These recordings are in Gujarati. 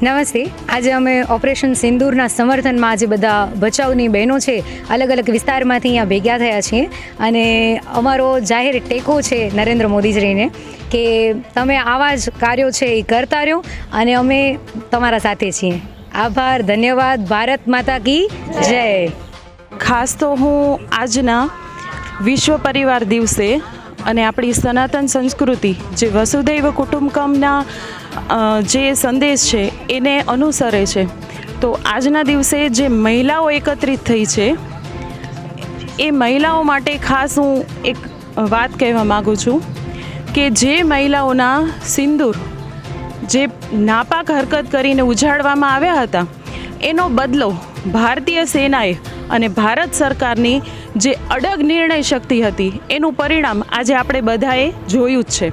નમસ્તે. આજે અમે ઓપરેશન સિંદૂરના સમર્થનમાં આજે બધા ભચાઉની બહેનો છે અલગ અલગ વિસ્તારમાંથી અહીંયા ભેગા થયા છીએ અને અમારો જાહેર ટેકો છે નરેન્દ્ર મોદીશ્રીને કે તમે આવા જ કાર્યો છે એ કરતા રહો અને અમે તમારા સાથે છીએ. આભાર, ધન્યવાદ. ભારત માતા કી જય. ખાસ તો હું આજના વિશ્વ પરિવાર દિવસે અને આપણી સનાતન સંસ્કૃતિ જે વસુધૈવ કુટુંબકમના જે સંદેશ છે એને અનુસરે છે, તો આજના દિવસે જે મહિલાઓ એકત્રિત થઈ છે એ મહિલાઓ માટે ખાસ હું એક વાત કહેવા માગું છું કે જે મહિલાઓના સિંદૂર જે નાપાક હરકત કરીને ઉજાડવામાં આવ્યા હતા એનો બદલો ભારતીય સેનાએ અને ભારત સરકારની જે અડગ નિર્ણય શક્તિ હતી એનું પરિણામ આજે આપણે બધાએ જોયું જ છે.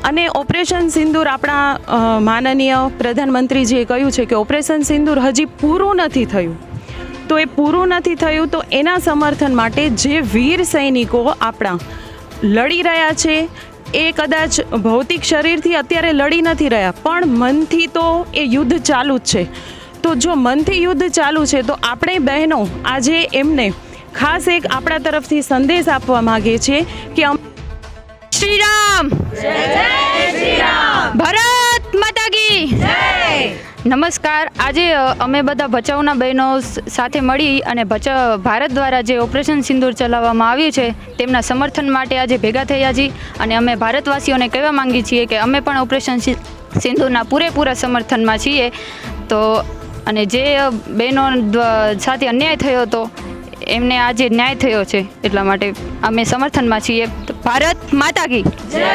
અને ઓપરેશન સિંદૂર આપણા માનનીય પ્રધાનમંત્રીજીએ કહ્યું છે કે ઓપરેશન સિંદૂર હજી પૂરું નથી થયું, તો એ પૂરું નથી થયું તો એના સમર્થન માટે જે વીર સૈનિકો આપણા લડી રહ્યા છે એ કદાચ ભૌતિક શરીરથી અત્યારે લડી નથી રહ્યા પણ મનથી તો એ યુદ્ધ ચાલુ જ છે. તો જો મનથી યુદ્ધ ચાલુ છે તો આપણે બહેનો આજે એમને ખાસ એક આપણા તરફથી સંદેશ આપવા માગીએ છીએ કે શ્રી રામ, ભારત માતા કી જય. નમસ્કાર. આજે અમે બધા ભચાઉના બહેનો સાથે મળી અને ભારત દ્વારા જે ઓપરેશન સિંદૂર ચલાવવામાં આવ્યું છે તેમના સમર્થન માટે આજે ભેગા થયા છીએ અને અમે ભારતવાસીઓને કહેવા માંગીએ છીએ કે અમે પણ ઓપરેશન સિંદૂરના પૂરેપૂરા સમર્થનમાં છીએ. તો અને જે બહેનો સાથે અન્યાય થયો હતો એમને આજે ન્યાય થયો છે એટલા માટે અમે સમર્થનમાં છીએ. ભારત માતા કી જય.